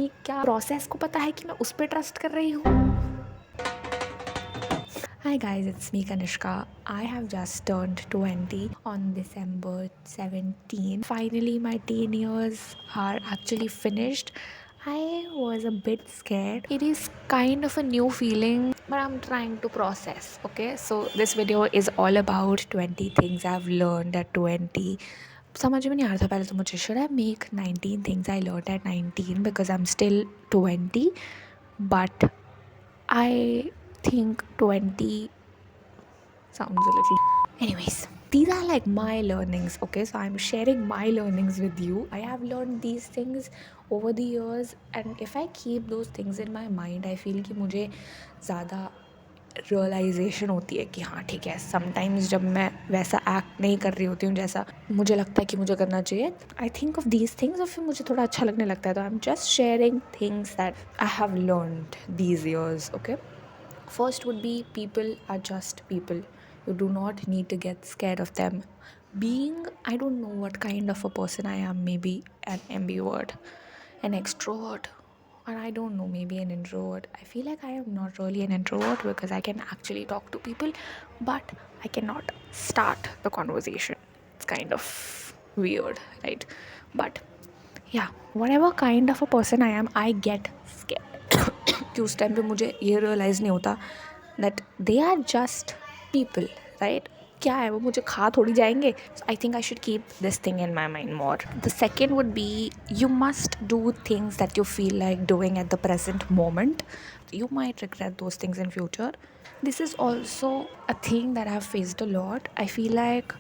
कि क्या प्रोसेस को पता है कि मैं उस पर ट्रस्ट कर रही हूँ. Hi guys, it's me Kanishka. I have just turned 20 on December 17. Finally, my teen years are actually finished. I was a bit scared. It is kind of a new feeling, but I'm trying to process. Okay, so this video is all about 20 things I've learned at 20. समझ में नहीं आ रहा था पहले तो मुझे should I make 19 things I learned at 19 because I'm still 20, but I think 20 sounds a little. Anyways, these are like my learnings, okay? So I'm sharing my learnings with you. I have learned these things over the years, and if I keep those things in my mind, I feel कि मुझे ज़्यादा realisation होती है कि हाँ ठीक है. Sometimes जब मैं वैसा एक्ट नहीं कर रही होती हूँ जैसा मुझे लगता है कि मुझे करना चाहिए, I think of these things और फिर मुझे थोड़ा अच्छा लगने लगता है. तो I am just sharing things that I have learned these years. Okay, first would be people are just people. You do not need to get scared of them. Being, I don't know what kind of a person I am, maybe an ambivert, an extrovert, or I don't know, maybe an introvert. I feel like I am not really an introvert because I can actually talk to people, but I cannot start the conversation. It's kind of weird, right? But yeah, whatever kind of a person I am, I get scared. कि उस time पे मुझे ये realise नहीं होता that they are just people, right? क्या है वो, मुझे खा थोड़ी जाएंगे. So I think I should keep this thing in my mind more. The second would be you must do things that you feel like doing at the present moment. You might regret those things in future. This is also a thing that I've faced a lot. I feel like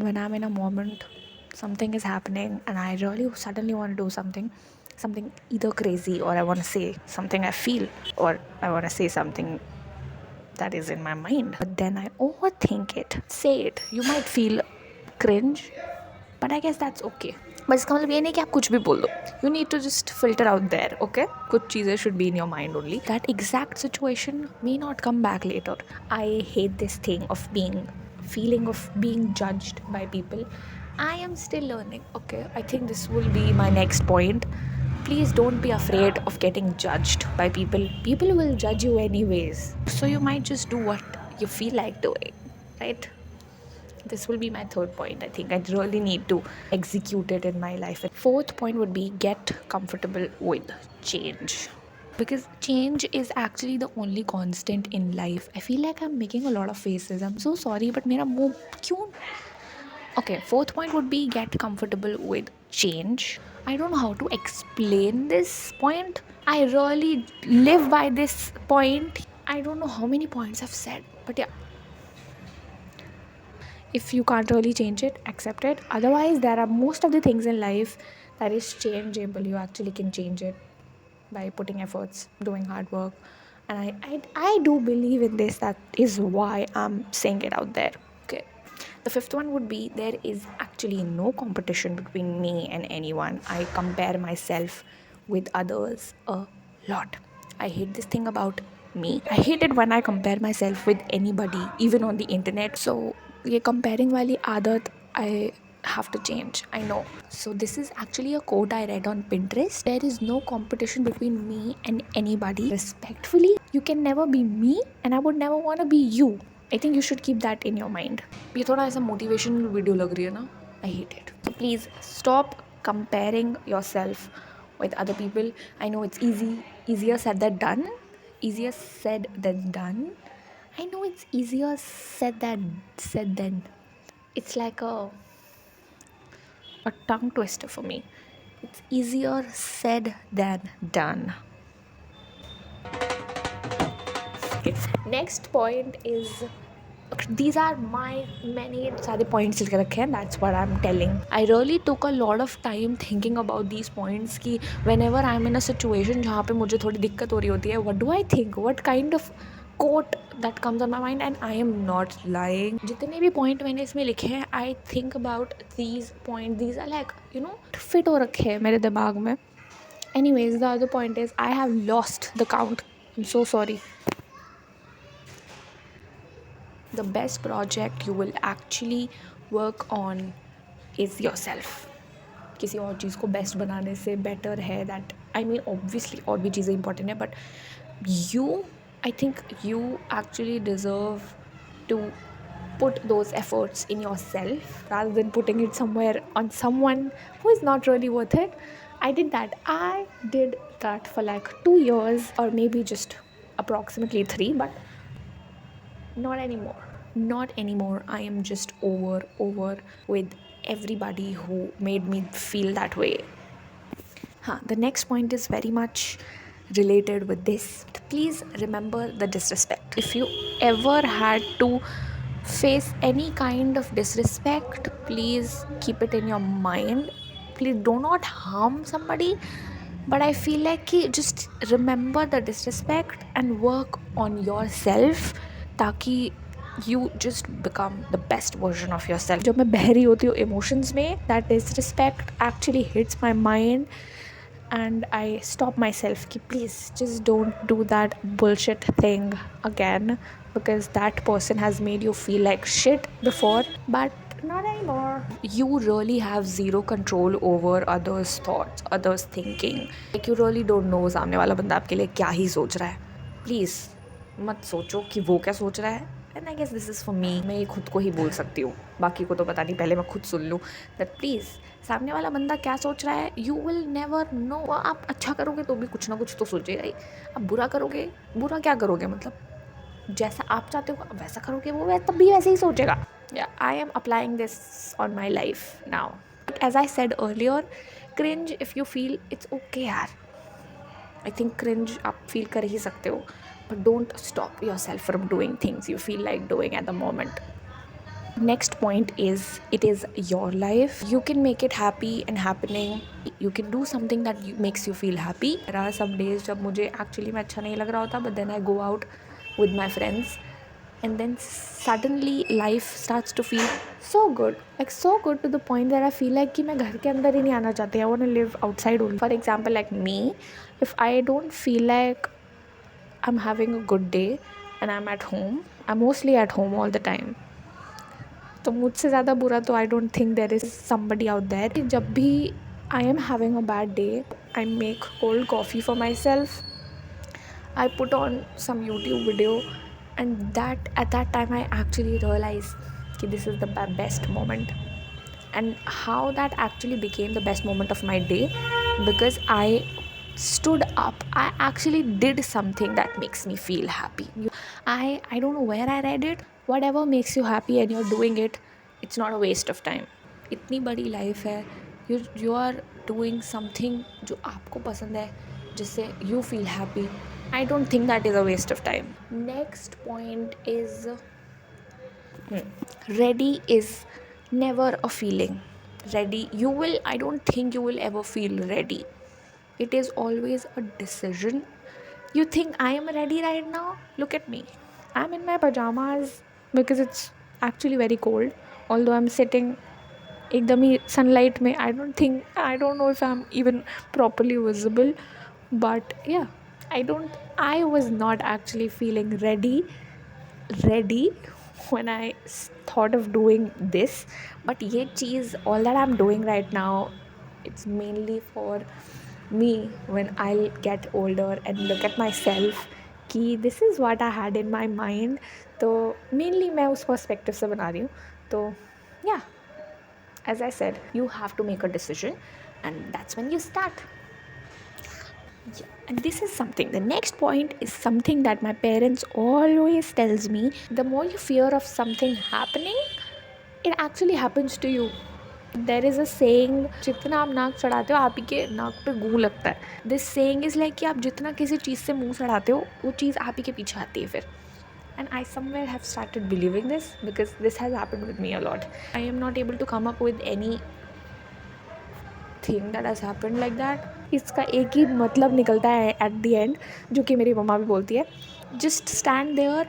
when I'm in a moment, something is happening and I really suddenly want to do something either crazy, or I want to say something I feel, or I want to say something that is in my mind, but then I overthink it. Say it, you might feel cringe, but I guess that's okay. But इसका मतलब ये नहीं कि आप कुछ भी बोल दो. You need to just filter out there. Okay, कुछ चीज़ें should be in your mind only. That exact situation may not come back later. I hate this thing of being feeling of being judged by people. I am still learning. Okay, I think this will be my next point. Please don't be afraid of getting judged by people. People will judge you anyways, so you might just do what you feel like doing, right? This will be my third point. I think I really need to execute it in my life. Fourth point would be get comfortable with change, because change is actually the only constant in life. I feel like I'm making a lot of faces. I'm so sorry, but मेरा मुंह क्यों. Okay, fourth point would be get comfortable with change. I don't know how to explain this point. I really live by this point. I don't know how many points I've said, but yeah. If you can't really change it, accept it. Otherwise, there are most of the things in life that is changeable. You actually can change it by putting efforts, doing hard work. And I do believe in this. That is why I'm saying it out there. Okay. The fifth one would be there is actually no competition between me and anyone. I compare myself with others a lot. I hate this thing about me. I hate it when I compare myself with anybody, even on the internet. So, ये comparing वाली आदत I have to change. I know. So this is actually a quote I read on Pinterest. There is no competition between me and anybody. Respectfully, you can never be me, and I would never want to be you. I think you should keep that in your mind. ये थोड़ा ऐसा motivational video लग रही है ना? I hate it. So please stop comparing yourself with other people. I know it's easier said than done. Easier said than done. I know it's easier said than. It's like a tongue twister for me. It's easier said than done. Okay. Next point is, these are my many सारे points लिख रखे हैं. That's what I'm telling. I really took a lot of time thinking about these points कि whenever I'm in a situation जहाँ पे मुझे थोड़ी दिक्कत हो रही होती है, what do I think? What kind of quote that comes on my mind? And I am not lying. जितने भी point मैंने इसमें लिखे हैं, I think about these points. These are like, fit हो रखे हैं मेरे दिमाग में. Anyways, the other point is I have lost the count. I'm so sorry. The best project you will actually work on is yourself. किसी और चीज़ को best बनाने से बेटर है दैट आई मीन ऑब्वियसली और भी चीज़ें इंपॉर्टेंट है, but you, I think you actually deserve to put those efforts in yourself rather than putting it somewhere on someone who is not really worth it. I did that for like 2 years, or maybe just approximately 3, but not anymore. Not anymore. I am just over with everybody who made me feel that way. The next point is very much related with this. Please remember the disrespect. If you ever had to face any kind of disrespect, please keep it in your mind. Please do not harm somebody. But I feel like just remember the disrespect and work on yourself ताकि you just become the best version of yourself. जब मैं बहरी होती हूँ emotions में, that disrespect actually hits my mind and I stop myself ki please just don't do that bullshit thing again, because that person has made you feel like shit before, but not anymore. You really have zero control over others' thoughts, others' thinking. Like you really don't know सामने वाला बंदा आपके लिए क्या ही सोच रहा है. Please मत सोचो कि वो क्या सोच रहा है. And I guess this is for me. मैं ये खुद को ही बोल सकती हूँ, बाकी को तो पता नहीं, पहले मैं खुद सुन लूँ. दैट प्लीज़ सामने वाला बंदा क्या सोच रहा है, यू विल नेवर नो. आप अच्छा करोगे तो भी कुछ ना कुछ तो सोचेगा ही. आप बुरा करोगे, बुरा क्या करोगे, मतलब जैसा आप चाहते हो वैसा करोगे, वो तब भी वैसे ही सोचेगा. I am applying this on my life now. As I said earlier, cringe if you feel, it's okay यार. आई थिंक क्रिंज आप फील कर ही सकते हो, but don't stop yourself from doing things you feel like doing at the moment. Next point is, it is your life. You can make it happy and happening. You can do something that makes you feel happy. There are some days जब मुझे actually में अच्छा नहीं लग रहा होता, but then I go out with my friends and then suddenly life starts to feel so good, like so good to the point that I feel like कि मैं घर के अंदर ही नहीं आना चाहती. I want to live outside only. For example, like me, if I don't feel like I'm having a good day and I'm at home, I'm mostly at home all the time. तो मुझसे ज़्यादा बुरा तो I don't think there is somebody out there. जब भी I am having a bad day, I make cold coffee for myself. I put on some YouTube video, and at that time I actually realized that this is the best moment. And how that actually became the best moment of my day, because I stood up. I actually did something that makes me feel happy. I don't know where I read it. Whatever makes you happy and you're doing it, it's not a waste of time. इतनी बड़ी life है, you are doing something जो आपको पसंद है, जिससे you feel happy. I don't think that is a waste of time. Next point is, ready is never a feeling. Ready, I don't think you will ever feel ready. It is always a decision. You think I am ready right now? Look at me. I'm in my pajamas because it's actually very cold. Although I'm sitting एकदम ही sunlight में, I don't know if I'm even properly visible. But yeah, I was not actually feeling ready when I thought of doing this. But ये चीज़, all that I'm doing right now, it's mainly for me when I'll get older and look at myself कि this is what I had in my mind. तो mainly मैं उस perspective से बना रही हूँ. तो yeah, as I said, you have to make a decision, and that's when you start. Yeah. And this is something, the next point is something that my parents always tells me. The more you fear of something happening, it actually happens to you. There is a saying, जितना आप नाक चढ़ाते हो आप ही के नाक पे गू लगता है. This saying is like कि आप जितना किसी चीज़ से मुंह चढ़ाते हो, वो चीज़ आप ही के पीछे आती है फिर. And I somewhere have started believing this, because this has happened with me a lot. I am not able to come up with any thing that has happened like that. इसका एक ही मतलब निकलता है at the end, जो कि मेरी मम्मा भी बोलती है. Just stand there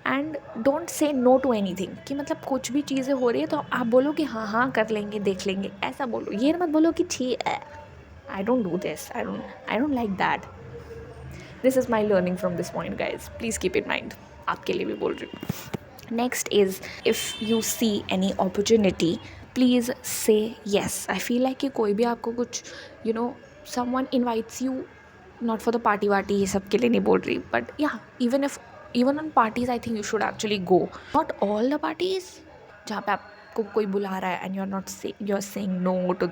and don't say no to anything. कि मतलब कुछ भी चीज़ें हो रही है तो आप बोलो कि हाँ हाँ कर लेंगे, देख लेंगे, ऐसा बोलो. ये मत बोलो कि ठीक है, I don't do this, I don't like that. This is my learning from this point, guys. Please keep in mind. आपके लिए भी बोल रही हूँ. Next is, if you see any opportunity, please say yes. I feel like कि कोई भी आपको कुछ someone invites you, not for the party वार्टी ये सब के लिए नहीं बोल रही, but yeah, even on parties I think you should actually go. Not all the parties जहाँ पे आपको कोई बुला रहा है and you're saying no to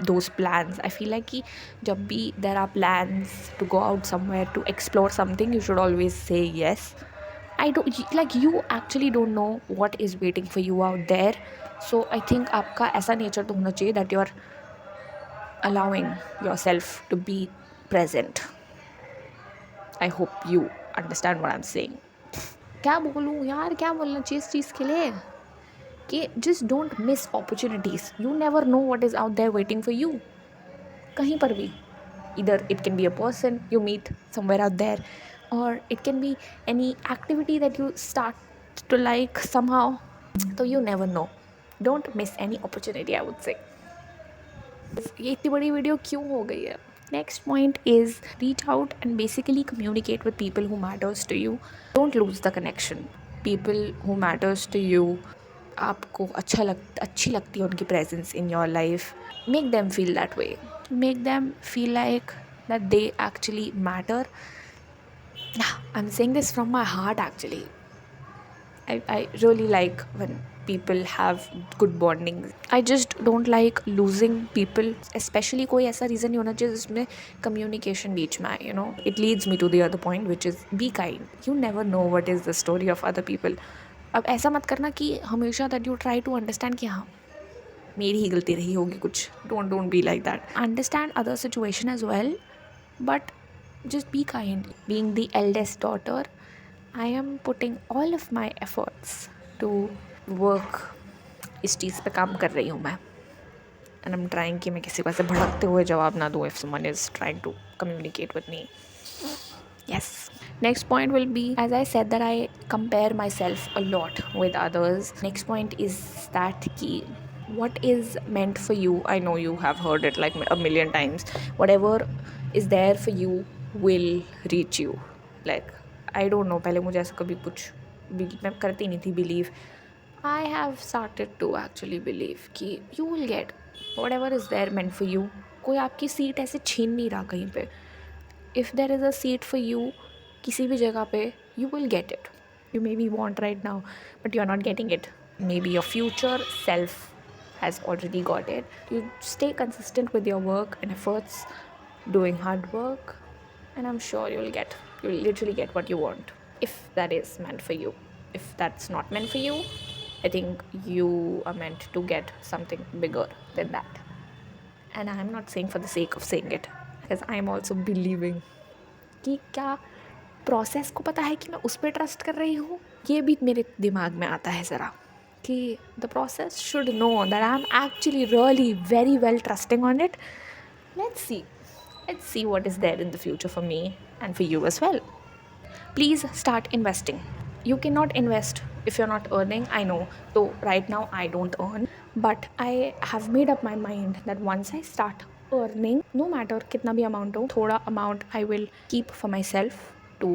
those plans. I feel like कि जब भी there are plans to go out somewhere to explore something, you should always say yes. I don't like, you actually don't know what is waiting for you out there. So I think आपका ऐसा nature तो होना चाहिए that you're allowing yourself to be present. I hope you understand what I'm saying. क्या बोलूँ यार, क्या बोलना चाहिए इस चीज़ के लिए कि just don't miss opportunities. You never know what is out there waiting for you. कहीं पर भी. Either it can be a person you meet somewhere out there, or it can be any activity that you start to like somehow. So you never know. Don't miss any opportunity, I would say. ये इतनी बड़ी video क्यों हो गई है? Next point is reach out and basically communicate with people who matters to you. Don't lose the connection. People who matters to you, आपको अच्छी लगती है उनकी presence in your life. Make them feel that way. Make them feel like that they actually matter. I'm saying this from my heart actually. I really like when people have good bonding. I just don't like losing people, especially कोई ऐसा reason नहीं होना चाहिए जिसमें communication बीच में आए, you know. It leads me to the other point, which is be kind. You never know what is the story of other people. अब ऐसा मत करना कि हमेशा that you try to understand कि हाँ मेरी ही गलती रही होगी कुछ. Don't be like that. Understand other situation as well, but just be kind. Being the eldest daughter, I am putting all of my efforts to work. इस चीज़ पे काम कर रही हूँ मैं. And I'm trying कि मैं किसी को ऐसे भड़कते हुए जवाब ना दूँ if someone is trying to communicate with me. Yes. Next point will be, as I said, that I compare myself a lot with others. Next point is that key. What is meant for you? I know you have heard it like a million times. Whatever is there for you will reach you. Like, I don't know, पहले मुझे ऐसा कभी कुछ मैं करती नहीं थी believe. I have started to actually believe कि you will get whatever is there meant for you. कोई आपकी सीट ऐसे छीन नहीं रहा कहीं पे. If there is a seat for you किसी भी जगह पे, you will get it. You maybe want right now, but you are not getting it. Maybe your future self has already got it. You stay consistent with your work and efforts, doing hard work, and I'm sure you'll literally get what you want, if that is meant for you. If that's not meant for you, I think you are meant to get something bigger than that. And I'm not saying for the sake of saying it, because I'm also believing कि क्या process को पता है कि मैं उस पर trust कर रही हूँ. ये भी मेरे दिमाग में आता है ज़रा कि the process should know that I am actually really very well trusting on it. Let's see what is there in the future for me and for you as well. Please start investing. You cannot invest if you're not earning. I know, so right now I don't earn, but I have made up my mind that once I start earning, no matter कितना भी amount हो, थोड़ा amount I will keep for myself to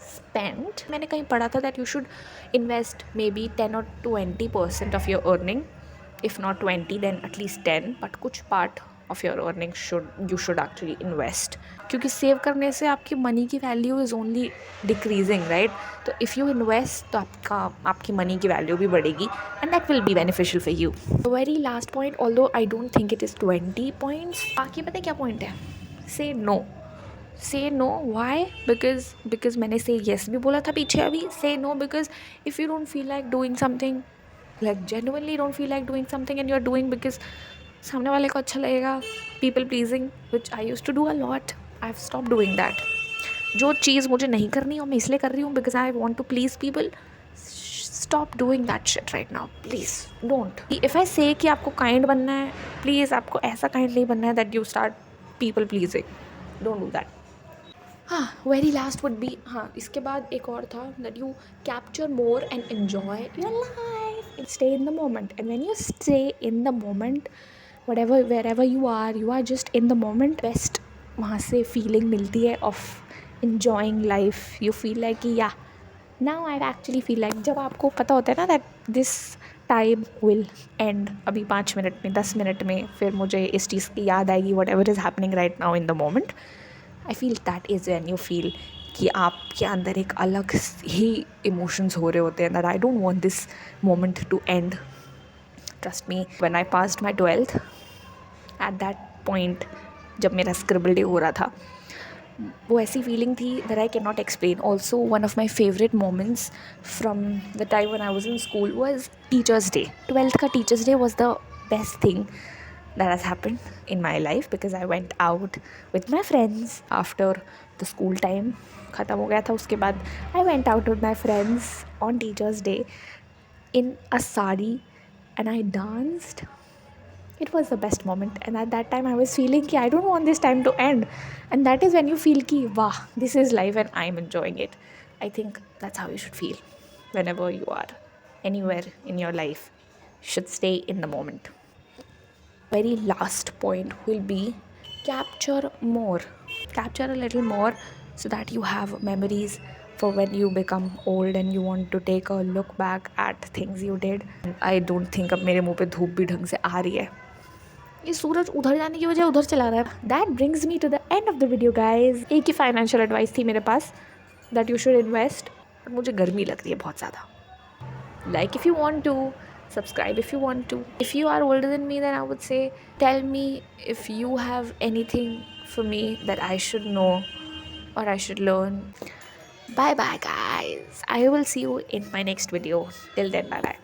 spend. मैंने कहीं पढ़ा था that you should invest maybe 10 or 20% of your earning. If not 20, then at least 10, but कुछ part of your earning you should actually invest. क्योंकि save करने से आपकी money की value is only decreasing, right? तो इफ़ यू इन्वेस्ट तो आपकी money की वैल्यू भी बढ़ेगी and that will be beneficial for you. Very last point, although I don't think it is 20 points. बाकी पता है क्या पॉइंट है? से नो. वाई? बिकॉज मैंने से येस भी बोला था पीछे अभी. Say no because if you don't feel like doing something, like genuinely don't feel like doing something and you're doing because सामने वाले को अच्छा लगेगा, people pleasing, which I used to do a lot. I've stopped doing that. जो चीज़ मुझे नहीं करनी और मैं इसलिए कर रही हूँ because I want to please people, stop doing that shit right now, please don't. If I say कि आपको kind बनना है, please आपको ऐसा kind नहीं बनना है that you start people pleasing. Don't do that. हाँ, वेरी लास्ट वुड बी, हाँ इसके बाद एक और था that you capture more and enjoy your life and stay in the moment. And when you stay in the moment, wherever you are just in the moment. Best वहाँ से feeling मिलती है of enjoying life. You feel like कि yeah, now I actually feel like, जब आपको पता होता है ना that this time will and अभी 5 मिनट में, 10 मिनट में, फिर मुझे इस चीज़ की याद आएगी what ever is happening right now in the moment. I feel that is when you feel कि आपके अंदर एक अलग ही इमोशंस हो रहे होते हैं, that I don't want this moment to end. Trust me, when I passed my 12th, at that point जब मेरा स्क्रिबल डे हो रहा था, वो ऐसी फीलिंग थी that I can not explain. Also one of my favourite moments from the time when I was in school was teachers day. 12th का teachers day was the best thing that has happened in my life because I went out with my friends after the school time ख़त्म हो गया था. उसके बाद I went out with my friends on teachers day in a sari and I danced. It was the best moment, and at that time I was feeling कि I don't want this time to end, and that is when you feel कि wow, this is life and I'm enjoying it. I think that's how you should feel whenever you are anywhere in your life. You should stay in the moment. Very last point will be capture more. Capture a little more so that you have memories for when you become old and you want to take a look back at things you did. I don't think अब मेरे मुंह पे धूप भी ढंग से आ रही है. ये सूरज उधर जाने की वजह उधर चला रहा है. That brings me to the end of the video guys. एक ही फाइनेंशियल एडवाइस थी मेरे पास, that you should invest. और मुझे गर्मी लग रही है बहुत ज़्यादा. Like if you want to, subscribe if you want to. If you are older than me, then I would say tell me if you have anything for me that I should know or I should learn. Bye bye guys, I will see you in my next video. Till then, bye bye.